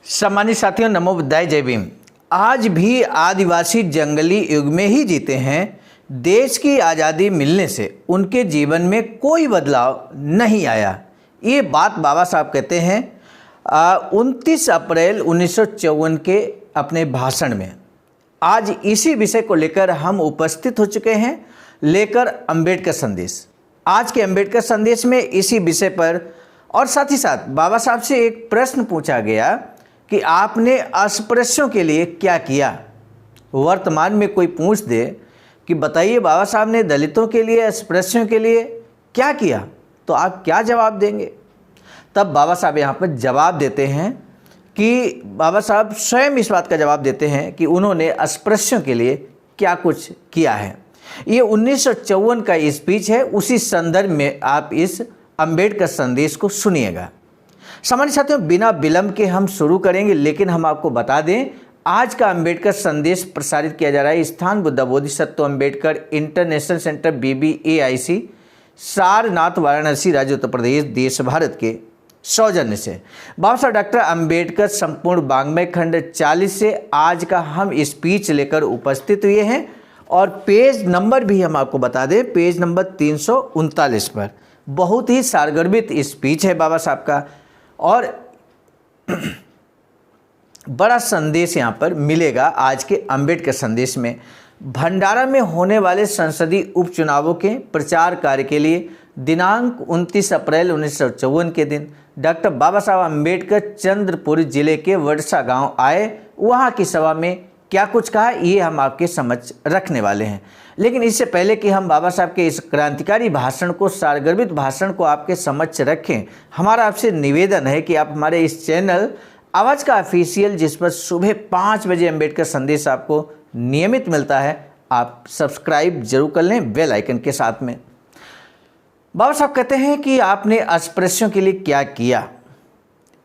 सम्मानित साथियों, नमो बुद्धाय, जय भीम। आज भी आदिवासी जंगली युग में ही जीते हैं। देश की आज़ादी मिलने से उनके जीवन में कोई बदलाव नहीं आया। ये बात बाबा साहब कहते हैं 29 अप्रैल 1954 के अपने भाषण में। आज इसी विषय को लेकर हम उपस्थित हो चुके हैं, लेकर अंबेडकर संदेश। आज के अंबेडकर संदेश में इसी विषय पर और साथ ही साथ बाबा साहब से एक प्रश्न पूछा गया कि आपने अस्पृश्यों के लिए क्या किया। वर्तमान में कोई पूछ दे कि बताइए बाबा साहब ने दलितों के लिए, अस्पृश्यों के लिए क्या किया, तो आप क्या जवाब देंगे। तब बाबा साहब यहाँ पर जवाब देते हैं कि बाबा साहब स्वयं इस बात का जवाब देते हैं कि उन्होंने अस्पृश्यों के लिए क्या कुछ किया है। ये 1954 का स्पीच है। उसी संदर्भ में आप इस अंबेडकर संदेश को सुनिएगा। सामान्य साथियों, बिना विलंब के हम शुरू करेंगे, लेकिन हम आपको बता दें आज का अंबेडकर संदेश प्रसारित किया जा रहा है स्थान Buddha Bodhisattva Ambedkar international centre BBAIC, Sarnath, Varanasi, राज्य उत्तर प्रदेश, देश भारत के सौजन्य से। बाबा साहब डॉक्टर अंबेडकर संपूर्ण वाङ्मय खंड 40 से आज का हम स्पीच लेकर उपस्थित हुए हैं और पेज नंबर भी हम आपको बता दें, पेज नंबर 339 पर। बहुत ही सारगर्भित स्पीच है बाबा साहब का और बड़ा संदेश यहाँ पर मिलेगा आज के अंबेडकर संदेश में। भंडारा में होने वाले संसदीय उपचुनावों के प्रचार कार्य के लिए दिनांक 29 अप्रैल 1954 के दिन डॉक्टर बाबा साहब अंबेडकर चंद्रपुर जिले के वडसा गांव आए। वहां की सभा में क्या कुछ कहा, ये हम आपके समझ रखने वाले हैं। लेकिन इससे पहले कि हम बाबा साहब के इस क्रांतिकारी भाषण को, सारगर्भित भाषण को आपके समक्ष रखें, हमारा आपसे निवेदन है कि आप हमारे इस चैनल आवाज़ का ऑफिशियल, जिस पर सुबह 5 बजे अंबेडकर संदेश आपको नियमित मिलता है, आप सब्सक्राइब जरूर कर लें बेल आइकन के साथ में। बाबा साहब कहते हैं कि आपने अस्पृश्यों के लिए क्या किया।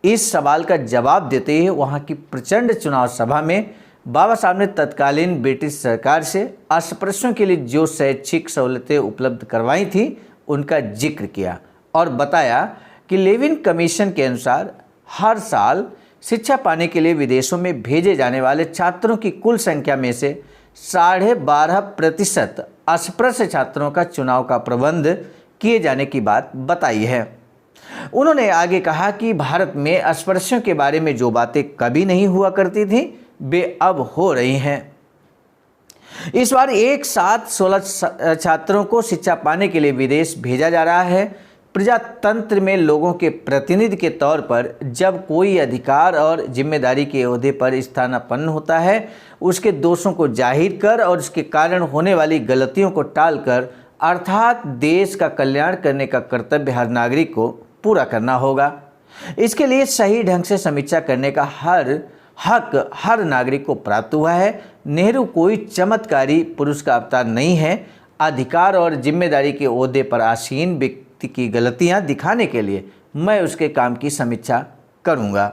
इस सवाल का जवाब देते हुए वहाँ की प्रचंड चुनाव सभा में बाबा साहब ने तत्कालीन ब्रिटिश सरकार से अस्पृश्यों के लिए जो शैक्षिक सहूलतें उपलब्ध करवाई थी उनका जिक्र किया और बताया कि लेविन कमीशन के अनुसार हर साल शिक्षा पाने के लिए विदेशों में भेजे जाने वाले छात्रों की कुल संख्या में से 12.5% अस्पृश्य छात्रों का चुनाव का प्रबंध किए जाने की बात बताई है। उन्होंने आगे कहा कि भारत में अस्पृश्यों के बारे में जो बातें कभी नहीं हुआ करती थी वे अब हो रही हैं। इस बार एक साथ 16 छात्रों को शिक्षा पाने के लिए विदेश भेजा जा रहा है। प्रजातंत्र में लोगों के प्रतिनिधि के तौर पर जब कोई अधिकार और जिम्मेदारी के ओहदे पर स्थानापन्न होता है, उसके दोषों को जाहिर कर और उसके कारण होने वाली गलतियों को टालकर, अर्थात देश का कल्याण करने का कर्तव्य हर नागरिक को पूरा करना होगा। इसके लिए सही ढंग से समीक्षा करने का हक हर नागरिक को प्राप्त हुआ है। नेहरू कोई चमत्कारी पुरुष का अवतार नहीं है। अधिकार और जिम्मेदारी के ओहदे पर आसीन व्यक्ति की गलतियां दिखाने के लिए मैं उसके काम की समीक्षा करूंगा।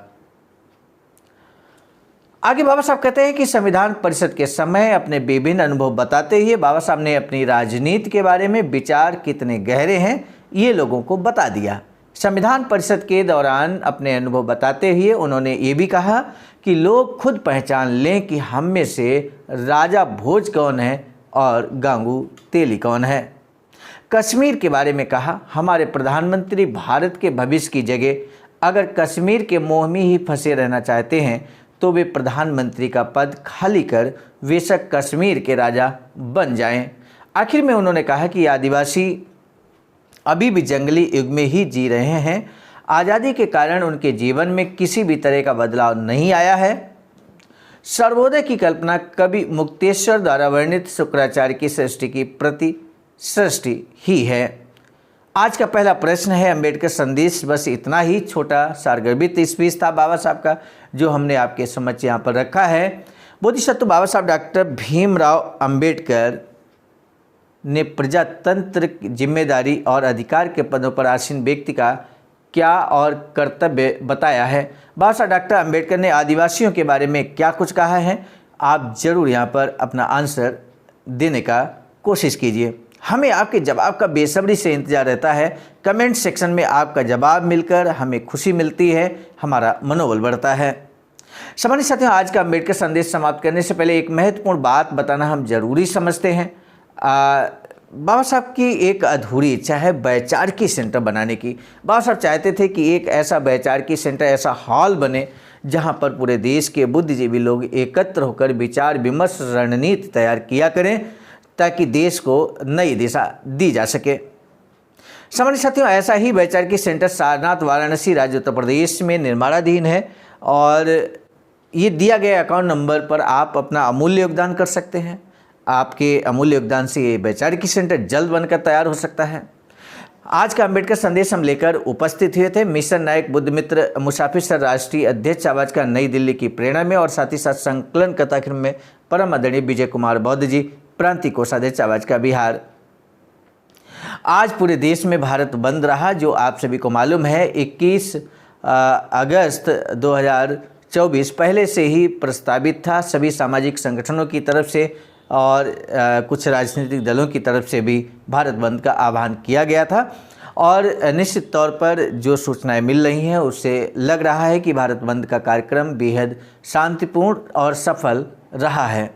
आगे बाबा साहब कहते हैं कि संविधान परिषद के समय अपने विभिन्न अनुभव बताते हुए बाबा साहब ने अपनी राजनीति के बारे में विचार कितने गहरे हैं ये लोगों को बता दिया। संविधान परिषद के दौरान अपने अनुभव बताते हुए उन्होंने ये भी कहा कि लोग खुद पहचान लें कि हम में से राजा भोज कौन है और गांगू तेली कौन है। कश्मीर के बारे में कहा, हमारे प्रधानमंत्री भारत के भविष्य की जगह अगर कश्मीर के मोह में ही फंसे रहना चाहते हैं तो वे प्रधानमंत्री का पद खाली कर बेशक कश्मीर के राजा बन जाएं। आखिर में उन्होंने कहा कि आदिवासी अभी भी जंगली युग में ही जी रहे हैं। आज़ादी के कारण उनके जीवन में किसी भी तरह का बदलाव नहीं आया है। सर्वोदय की कल्पना कवि मुक्तेश्वर द्वारा वर्णित शुक्राचार्य की सृष्टि की प्रति सृष्टि ही है। आज का पहला प्रश्न है अंबेडकर संदेश। बस इतना ही छोटा सारगर्भित स्पीच था बाबा साहब का, जो हमने आपके समक्ष यहाँ पर रखा है। बोधिसत्व बाबा साहब डॉक्टर भीमराव अंबेडकर ने प्रजातंत्र जिम्मेदारी और अधिकार के पदों पर आसीन व्यक्ति का क्या और कर्तव्य बताया है। बाबा साहब डॉक्टर अंबेडकर ने आदिवासियों के बारे में क्या कुछ कहा है, आप जरूर यहाँ पर अपना आंसर देने का कोशिश कीजिए। हमें आपके जवाब का बेसब्री से इंतजार रहता है। कमेंट सेक्शन में आपका जवाब मिलकर हमें खुशी मिलती है, हमारा मनोबल बढ़ता है। सामान्य साथियों, आज का अम्बेडकर संदेश समाप्त करने से पहले एक महत्वपूर्ण बात बताना हम जरूरी समझते हैं। बाबा साहब की एक अधूरी इच्छा है वैचारिकी सेंटर बनाने की। बाबा साहब चाहते थे कि एक ऐसा वैचारिकी सेंटर, ऐसा हॉल बने जहां पर पूरे देश के बुद्धिजीवी लोग एकत्र होकर विचार विमर्श रणनीति तैयार किया करें ताकि देश को नई दिशा दी जा सके। सामान्य साथियों, ऐसा ही वैचारिकी सेंटर सारनाथ, वाराणसी, राज्य उत्तर प्रदेश में निर्माणाधीन है और ये दिया गया अकाउंट नंबर पर आप अपना अमूल्य योगदान कर सकते हैं। आपके अमूल्य योगदान से ये वैचारिकी सेंटर जल्द बनकर तैयार हो सकता है। आज का अम्बेडकर संदेश हम लेकर उपस्थित हुए थे मिशन नायक बुद्धमित्र मुसाफिर सर, राष्ट्रीय अध्यक्ष आवाज का नई दिल्ली की प्रेरणा में, और साथ ही साथ संकलन कथाक्रम में परम आदरणीय विजय कुमार बौद्ध जी, प्रांतीय कोषाध्यक्ष आवाज का बिहार। आज पूरे देश में भारत बंद रहा, जो आप सभी को मालूम है। 21 अगस्त 2024 पहले से ही प्रस्तावित था सभी सामाजिक संगठनों की तरफ से और कुछ राजनीतिक दलों की तरफ से भी भारत बंद का आह्वान किया गया था। और निश्चित तौर पर जो सूचनाएं मिल रही हैं उससे लग रहा है कि भारत बंद का कार्यक्रम बेहद शांतिपूर्ण और सफल रहा है।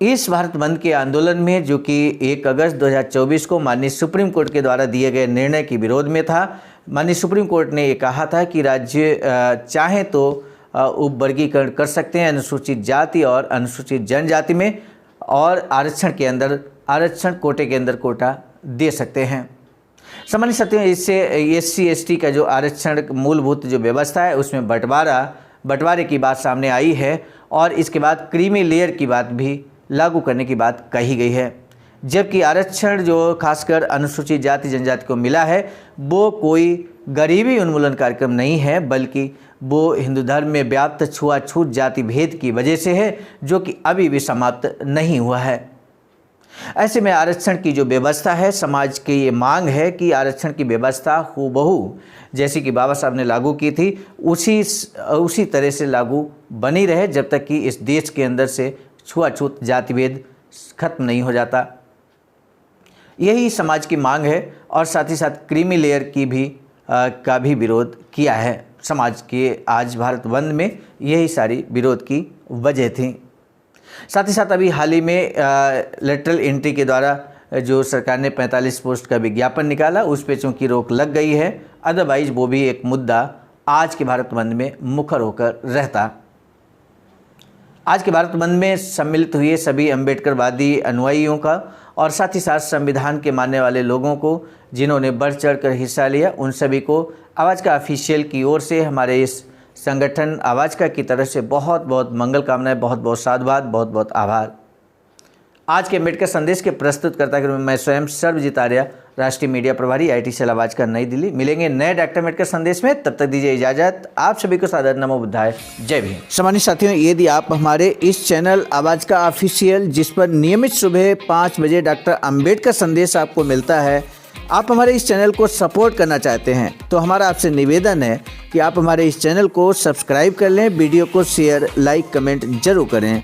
इस भारत बंद के आंदोलन में, जो कि 1 अगस्त 2024 को माननीय सुप्रीम कोर्ट के द्वारा दिए गए निर्णय के विरोध में था, माननीय सुप्रीम कोर्ट ने ये कहा था कि राज्य चाहे तो उपवर्गीकरण कर सकते हैं अनुसूचित जाति और अनुसूचित जनजाति में, और आरक्षण के अंदर आरक्षण कोटे के अंदर कोटा दे सकते हैं। सामान्य साथियों, इससे SC ST का जो आरक्षण मूलभूत जो व्यवस्था है उसमें बंटवारे की बात सामने आई है, और इसके बाद क्रीमी लेयर की बात भी लागू करने की बात कही गई है। जबकि आरक्षण जो खासकर अनुसूचित जाति जनजाति को मिला है वो कोई गरीबी उन्मूलन कार्यक्रम नहीं है, बल्कि वो हिंदू धर्म में व्याप्त छुआछूत जाति भेद की वजह से है, जो कि अभी भी समाप्त नहीं हुआ है। ऐसे में आरक्षण की जो व्यवस्था है, समाज की ये मांग है कि आरक्षण की व्यवस्था हूबहू जैसी कि बाबा साहब ने लागू की थी उसी तरह से लागू बनी रहे, जब तक कि इस देश के अंदर से छुआछूत जातिभेद खत्म नहीं हो जाता। यही समाज की मांग है, और साथ ही साथ क्रीमी लेयर का भी विरोध किया है समाज के। आज भारत बंद में यही सारी विरोध की वजह थी। साथ ही साथ अभी हाल ही में लेटरल एंट्री के द्वारा जो सरकार ने 45 पोस्ट का विज्ञापन निकाला, उस पर चूँकि रोक लग गई है, अदरवाइज वो भी एक मुद्दा आज के भारत बंद में मुखर होकर रहता। आज के भारत बंद में सम्मिलित हुए सभी अम्बेडकरवादी अनुयायियों का और साथ ही साथ संविधान के मानने वाले लोगों को जिन्होंने बढ़ चढ़ कर हिस्सा लिया, उन सभी को आवाज़ का ऑफिशियल की ओर से, हमारे इस संगठन आवाज़ का की तरफ से बहुत बहुत मंगल कामनाएं, बहुत बहुत साधुवाद, बहुत बहुत आभार। आज के अम्बेडकर संदेश के प्रस्तुतकर्ता के रूप में मैं स्वयं सर्वजीत आर्य, राष्ट्रीय मीडिया प्रभारी, IT सेल आवाज़ का, नई दिल्ली। मिलेंगे नए डॉक्टर अम्बेडकर संदेश में, तब तक दीजिए इजाज़त। आप सभी को सादर नमो बुद्धाय, जय भीम। सामान्य साथियों, यदि आप हमारे इस चैनल आवाज़ का ऑफिशियल, जिस पर नियमित सुबह 5 बजे डॉक्टर अम्बेडकर संदेश आपको मिलता है, आप हमारे इस चैनल को सपोर्ट करना चाहते हैं, तो हमारा आपसे निवेदन है कि आप हमारे इस चैनल को सब्सक्राइब कर लें, वीडियो को शेयर, लाइक, कमेंट जरूर करें।